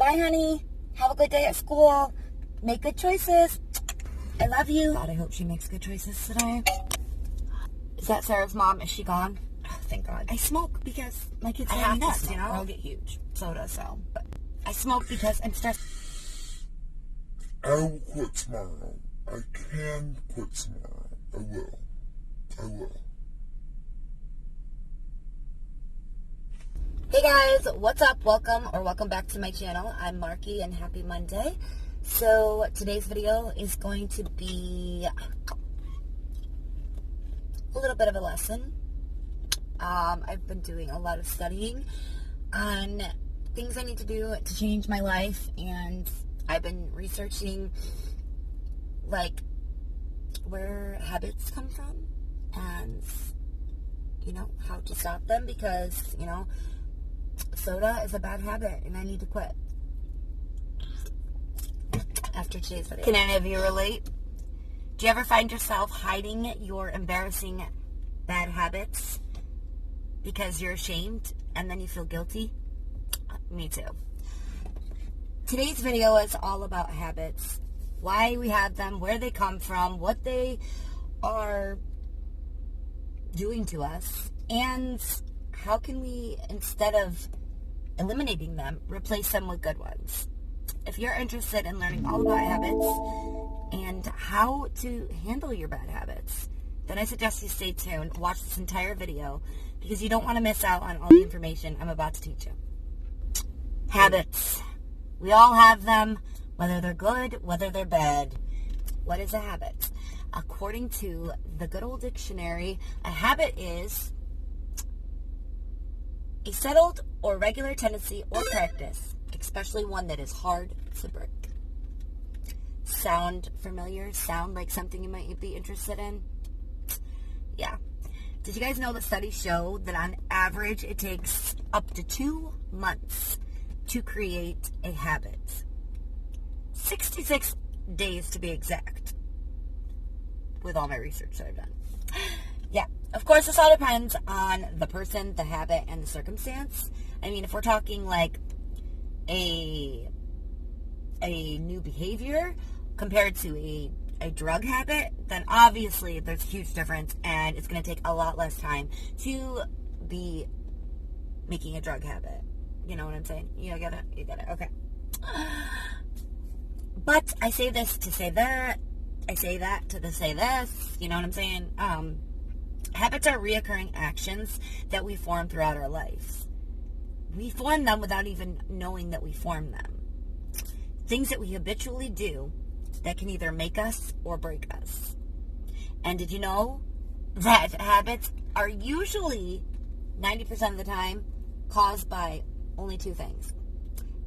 Bye, honey. Have a good day at school. Make good choices. I love you. God, I hope she makes good choices today. Is that Sarah's mom? Is she gone? Oh, thank God. I smoke because my kids have nuts, you know? Or I'll get huge. Soda, so. But I smoke because I'm stressed. I will quit tomorrow. I can quit tomorrow. I will. Hey guys, what's up? Welcome back to my channel. I'm Marky and happy Monday. So today's video is going to be a little bit of a lesson. I've been doing a lot of studying on things I need to do to change my life, and I've been researching like where habits come from and how to stop them, because soda is a bad habit and I need to quit after today's video. Can any of you relate? Do you ever find yourself hiding your embarrassing bad habits because you're ashamed and then you feel guilty? Me too. Today's video is all about habits, why we have them, where they come from, what they are doing to us, and how can we, instead of eliminating them, replace them with good ones. If you're interested in learning all about habits and how to handle your bad habits, then I suggest you stay tuned, watch this entire video, because you don't want to miss out on all the information I'm about to teach you. Habits. We all have them, whether they're good, whether they're bad. What is a habit? According to the good old dictionary, a habit is a settled or regular tendency or practice, especially one that is hard to break. Sound familiar? Sound like something you might be interested in? Yeah. Did you guys know that studies show that on average it takes up to 2 months to create a habit? 66 days to be exact, with all my research that I've done. Yeah, of course, this all depends on the person, the habit, and the circumstance. I mean, if we're talking like a new behavior compared to a drug habit, then obviously there's a huge difference, and it's going to take a lot less time to be making a drug habit. You know what I'm saying? You get it? You get it. Okay. But I say this to say that. I say that to say this. You know what I'm saying? Habits are reoccurring actions that we form throughout our life. We form them without even knowing that we form them. Things that we habitually do that can either make us or break us. And did you know that habits are usually 90% of the time caused by only 2 things?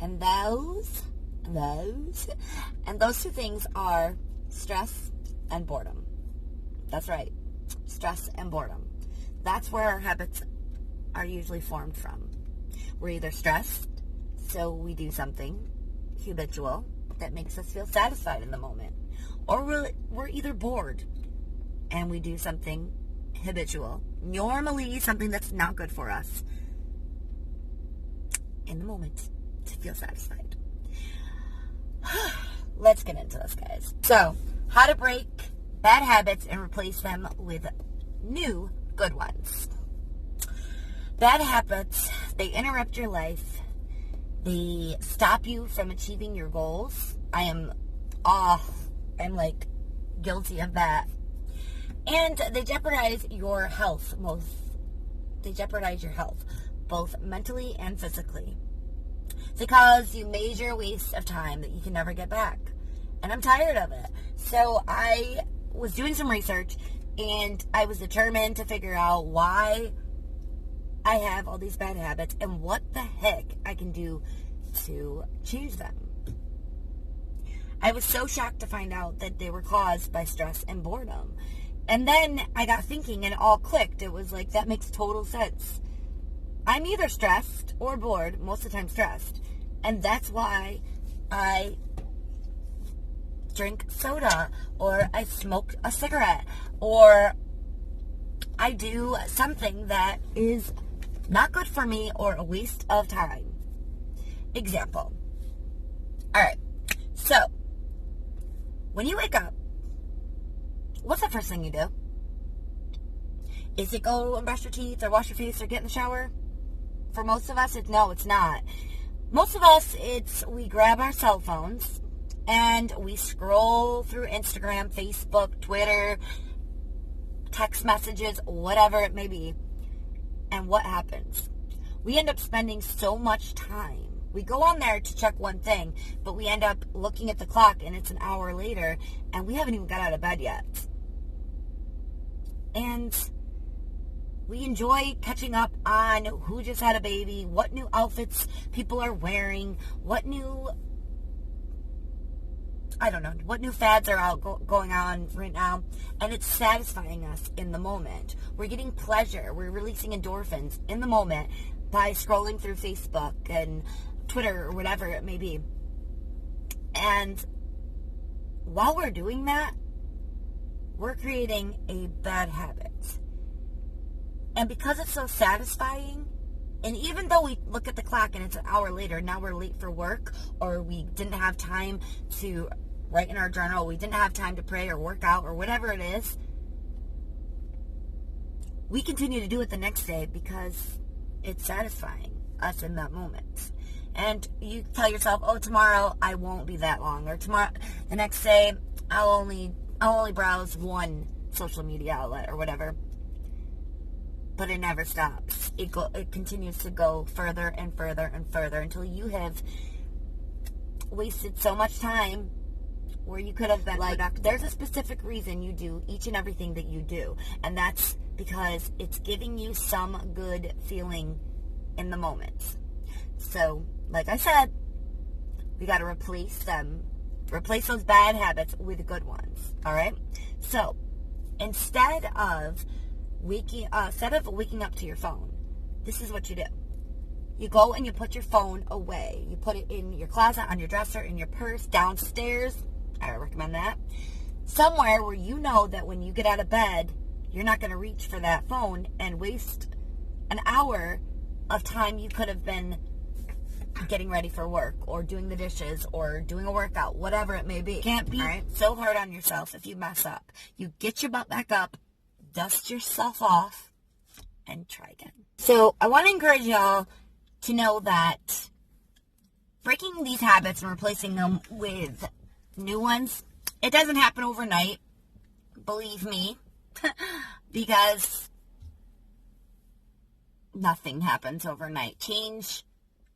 And those 2 things are stress and boredom. That's right. Stress and boredom. That's where our habits are usually formed from. We're either stressed, so we do something habitual that makes us feel satisfied in the moment, or we're either bored and we do something habitual, normally something that's not good for us, in the moment to feel satisfied. Let's get into this, guys. So, how to break bad habits and replace them with new good ones. Bad habits, they interrupt your life. They stop you from achieving your goals. I'm like guilty of that. And they jeopardize your health. They jeopardize your health, both mentally and physically. They cause you major waste of time that you can never get back. And I'm tired of it. So I was doing some research, and I was determined to figure out why I have all these bad habits and what the heck I can do to change them. I was so shocked to find out that they were caused by stress and boredom. And then I got thinking, and it all clicked. It was like, that makes total sense. I'm either stressed or bored, most of the time stressed. And that's why I drink soda, or I smoke a cigarette, or I do something that is not good for me or a waste of time. Example, All right. So, when you wake up, what's the first thing you do? Is it go and brush your teeth or wash your face or get in the shower? For most of us, it's not. Most of us, we grab our cell phones and we scroll through Instagram, Facebook, Twitter, text messages, whatever it may be. And what happens? We end up spending so much time. We go on there to check one thing, but we end up looking at the clock and it's an hour later and we haven't even got out of bed yet. And we enjoy catching up on who just had a baby, what new outfits people are wearing, what new fads are out going on right now. And it's satisfying us in the moment. We're getting pleasure. We're releasing endorphins in the moment by scrolling through Facebook and Twitter or whatever it may be. And while we're doing that, we're creating a bad habit. And because it's so satisfying, and even though we look at the clock and it's an hour later, now we're late for work, or we didn't have time to write in our journal, we didn't have time to pray or work out or whatever it is, we continue to do it the next day because it's satisfying us in that moment. And you tell yourself, oh, tomorrow I won't be that long, or tomorrow, the next day, I'll only browse one social media outlet or whatever. But it never stops. It continues to go further and further and further until you have wasted so much time where you could have been like, there's a specific reason you do each and everything that you do. And that's because it's giving you some good feeling in the moment. So, like I said, we got to replace those bad habits with good ones. All right? So, instead of waking up to your phone, this is what you do. You go and you put your phone away. You put it in your closet, on your dresser, in your purse, downstairs. I recommend that. Somewhere where you know that when you get out of bed, you're not going to reach for that phone and waste an hour of time you could have been getting ready for work or doing the dishes or doing a workout, whatever it may be. Can't be so hard on yourself if you mess up. You get your butt back up, dust yourself off, and try again. So I want to encourage y'all to know that breaking these habits and replacing them with new ones, it doesn't happen overnight. Believe me. Because nothing happens overnight. Change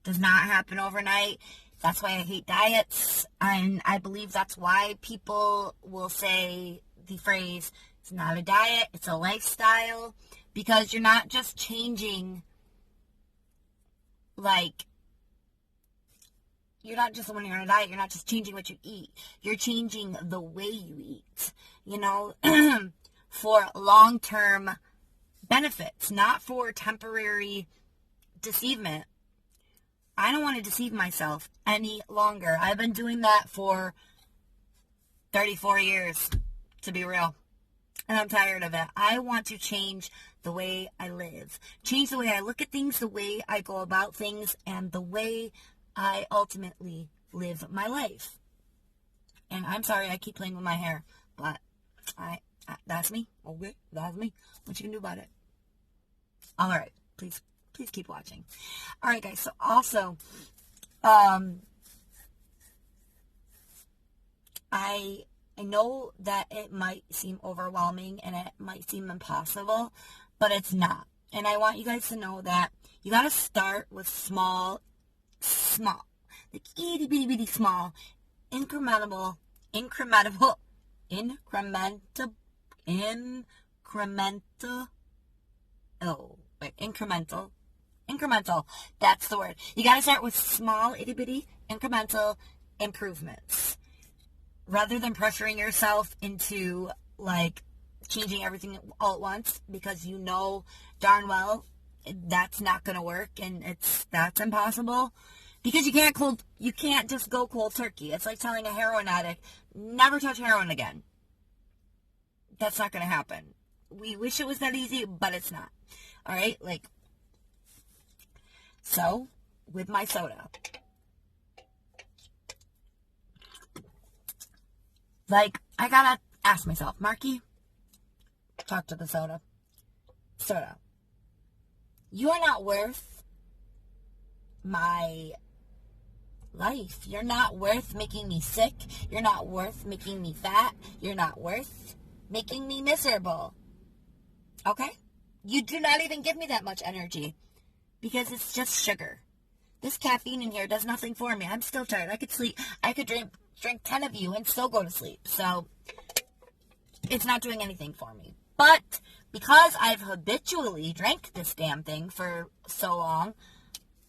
does not happen overnight. That's why I hate diets. And I believe that's why people will say the phrase, it's not a diet, it's a lifestyle. Because you're not just changing, you're not just, when you're on a diet, you're not just changing what you eat. You're changing the way you eat, for long-term benefits, not for temporary deceivement. I don't want to deceive myself any longer. I've been doing that for 34 years, to be real. And I'm tired of it. I want to change the way I live. Change the way I look at things, the way I go about things, and the way I ultimately live my life. And I'm sorry I keep playing with my hair, but that's me. Okay, that's me. What you can do about it? All right, please keep watching. All right, guys. So also, I know that it might seem overwhelming and it might seem impossible, but it's not. And I want you guys to know that you got to start with small, like itty bitty small, incremental, that's the word. You got to start with small, itty bitty, incremental improvements. Rather than pressuring yourself into, changing everything all at once, because you know darn well that's not going to work and that's impossible. Because you can't just go cold turkey. It's like telling a heroin addict, never touch heroin again. That's not going to happen. We wish it was that easy, but it's not. All right? So, with my soda, Like, I gotta ask myself, Marky, talk to the soda. Soda, you are not worth my life. You're not worth making me sick. You're not worth making me fat. You're not worth making me miserable. Okay? You do not even give me that much energy because it's just sugar. This caffeine in here does nothing for me. I'm still tired. I could sleep. I could drink 10 of you and still go to sleep. So it's not doing anything for me. But because I've habitually drank this damn thing for so long,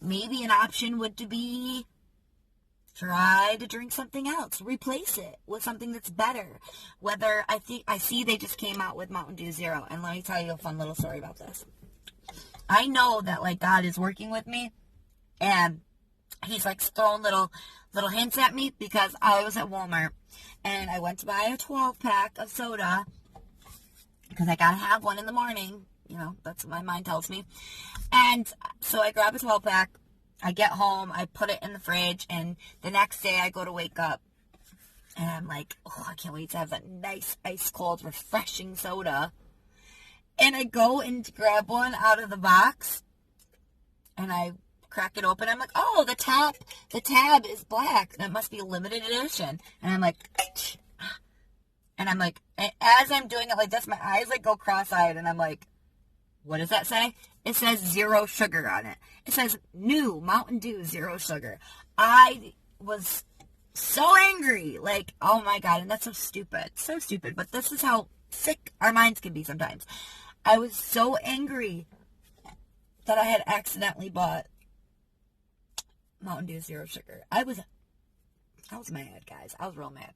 maybe an option would be try to drink something else. Replace it with something that's better. Whether I see they just came out with Mountain Dew Zero. And let me tell you a fun little story about this. I know that like God is working with me, and he's like throwing little hints at me, because I was at Walmart and I went to buy a 12-pack of soda because I gotta have one in the morning. You know, that's what my mind tells me. And so I grab a 12-pack. I get home, I put it in the fridge, and the next day I go to wake up, and I'm like, oh, I can't wait to have that nice, ice-cold, refreshing soda. And I go and grab one out of the box, and I crack it open. I'm like, oh, the tab is black. That must be a limited edition. And I'm like, as I'm doing it like this, my eyes like go cross-eyed, and I'm like, what does that say? It says 0 sugar on it. It says new Mountain Dew 0 sugar. I was so angry. Like, oh my God. And that's so stupid. So stupid. But this is how sick our minds can be sometimes. I was so angry that I had accidentally bought Mountain Dew 0 sugar. I was mad, guys. I was real mad.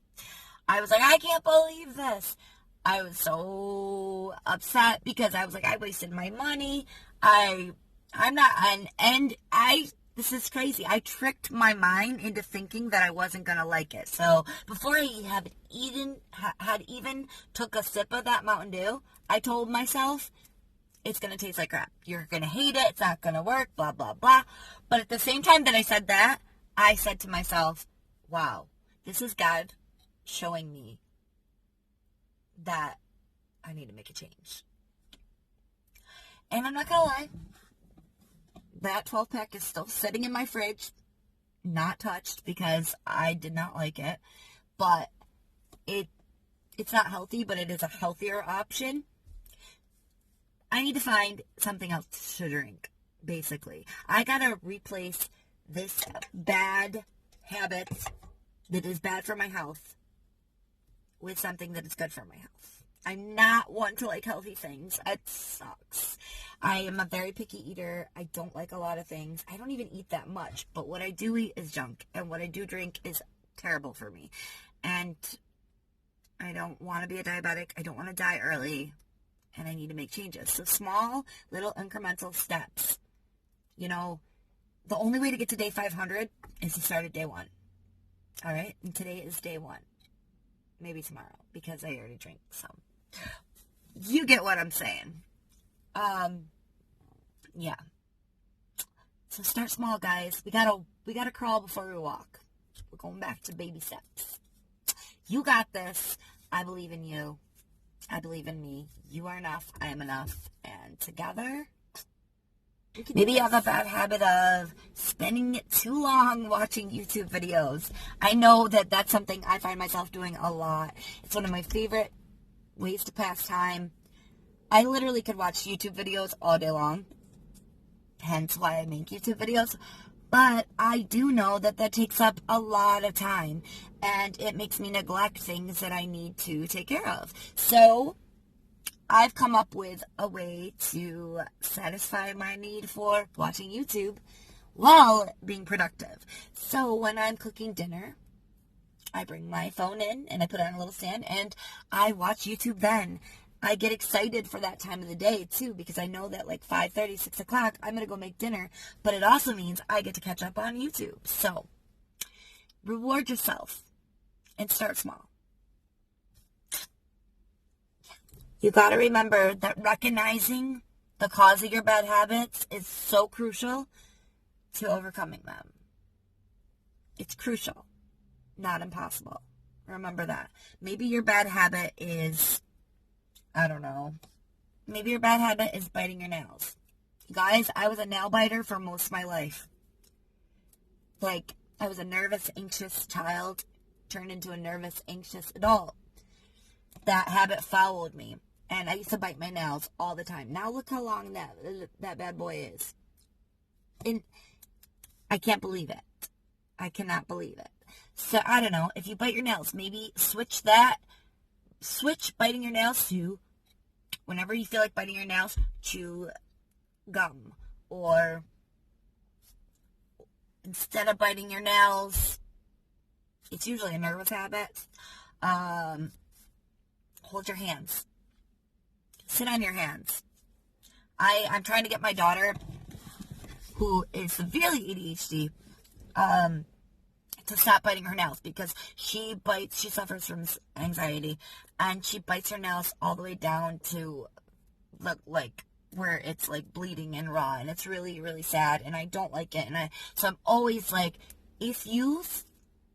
I was like, I can't believe this. I was so upset because I was like, I wasted my money. This is crazy. I tricked my mind into thinking that I wasn't going to like it. So before I had even took a sip of that Mountain Dew, I told myself, it's going to taste like crap. You're going to hate it. It's not going to work, blah, blah, blah. But at the same time that I said that, I said to myself, wow, this is God showing me that I need to make a change. And I'm not going to lie, that 12-pack is still sitting in my fridge, not touched, because I did not like it. But it's not healthy, but it is a healthier option. I need to find something else to drink, basically. I got to replace this bad habit that is bad for my health with something that is good for my health. I'm not one to like healthy things. It sucks. I am a very picky eater. I don't like a lot of things. I don't even eat that much. But what I do eat is junk. And what I do drink is terrible for me. And I don't want to be a diabetic. I don't want to die early. And I need to make changes. So small, little incremental steps. You know, the only way to get to day 500 is to start at day 1. All right? And today is day 1. Maybe tomorrow, because I already drank some. You get what I'm saying. Yeah. So start small, guys. We gotta crawl before we walk. We're going back to baby steps. You got this. I believe in you. I believe in me. You are enough. I am enough. And together, maybe you have a bad habit of spending too long watching YouTube videos. I know that that's something I find myself doing a lot. It's one of my favorite ways to pass time. I literally could watch YouTube videos all day long. Hence why I make YouTube videos. But I do know that that takes up a lot of time. And it makes me neglect things that I need to take care of. So I've come up with a way to satisfy my need for watching YouTube while being productive. So when I'm cooking dinner, I bring my phone in and I put it on a little stand and I watch YouTube then. I get excited for that time of the day too, because I know that like 5:30, 6 o'clock, I'm going to go make dinner. But it also means I get to catch up on YouTube. So reward yourself and start small. You got to remember that recognizing the cause of your bad habits is so crucial to overcoming them. It's crucial, not impossible, Remember that. Maybe your bad habit is, I don't know. Maybe your bad habit is biting your nails. Guys, I was a nail biter for most of my life. Like, I was a nervous, anxious child, turned into a nervous, anxious adult. That habit followed me. And I used to bite my nails all the time. Now look how long that bad boy is. And I can't believe it. I cannot believe it. So, I don't know. If you bite your nails, maybe switch biting your nails to, whenever you feel like biting your nails, chew gum. Or instead of biting your nails, it's usually a nervous habit, hold your hands. Sit on your hands. I'm trying to get my daughter, who is severely ADHD, to stop biting her nails, because she suffers from anxiety, and she bites her nails all the way down to look like where it's like bleeding and raw, and it's really, really sad, and I don't like it. So I'm always like, if you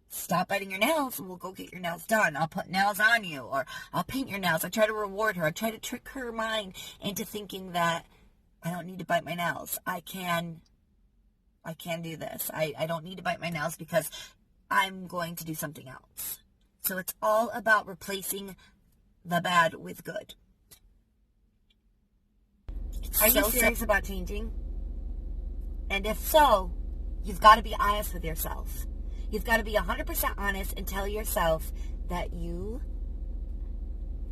stop biting your nails, we'll go get your nails done. I'll put nails on you, or I'll paint your nails. I try to reward her. I try to trick her mind into thinking that I don't need to bite my nails. I can do this. I don't need to bite my nails because I'm going to do something else. So it's all about replacing the bad with good. Are you serious about changing? And if so, you've got to be honest with yourself. You've got to be 100% honest and tell yourself that you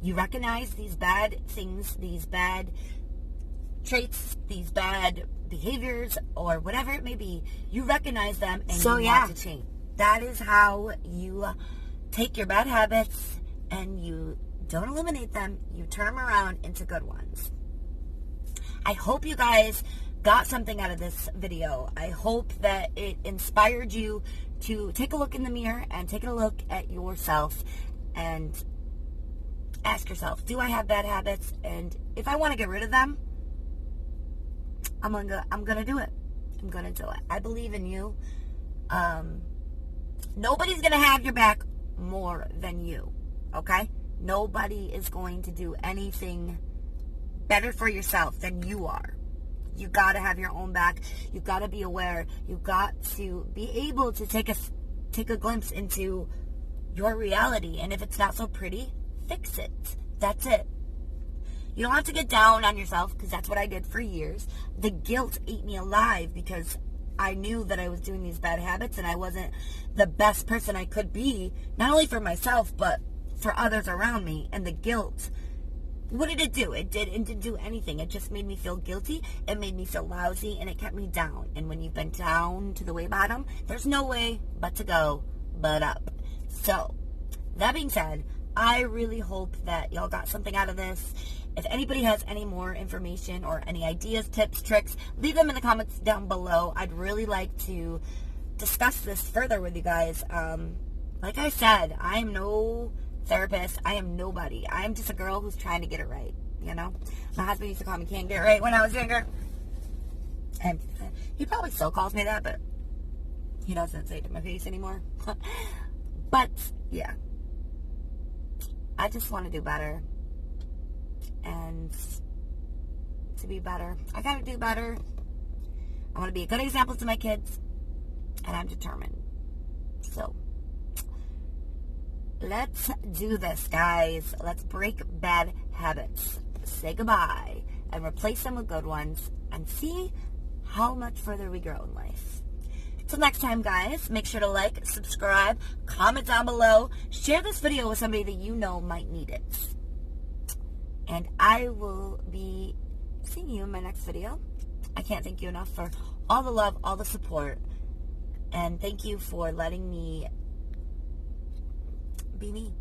recognize these bad things, these bad traits, these bad behaviors, or whatever it may be. You recognize them and you want to change. That is how you take your bad habits and you don't eliminate them. You turn them around into good ones. I hope you guys got something out of this video. I hope that it inspired you to take a look in the mirror and take a look at yourself and ask yourself, do I have bad habits? And if I want to get rid of them, I'm gonna do it. I'm gonna do it. I believe in you. Nobody's gonna have your back more than you. Okay? Nobody is going to do anything better for yourself than you are. You got to have your own back. You got to be aware. You got to be able to take a glimpse into your reality. And if it's not so pretty, fix it. That's it. You don't have to get down on yourself, because that's what I did for years. The guilt ate me alive because I knew that I was doing these bad habits and I wasn't the best person I could be, not only for myself, but for others around me. And the guilt, what did it do? It didn't do anything. It just made me feel guilty. It made me feel lousy, and it kept me down. And when you've been down to the way bottom, there's no way but to go but up. So, that being said, I really hope that y'all got something out of this. If anybody has any more information or any ideas, tips, tricks, leave them in the comments down below. I'd really like to discuss this further with you guys. Like I said, I'm no therapist. I am nobody. I'm just a girl who's trying to get it right, you know? My husband used to call me "can't get it right" when I was younger. And he probably still calls me that, but he doesn't say it to my face anymore. But, yeah. I just want to do better. And to be better, I gotta do better. I want to be a good example to my kids. And I'm determined. So, let's do this, guys. Let's break bad habits. Say goodbye and replace them with good ones, and see how much further we grow in life. Till next time, guys, make sure to like, subscribe, comment down below, share this video with somebody that you know might need it. And I will be seeing you in my next video. I can't thank you enough for all the love, all the support, and thank you for letting me be me.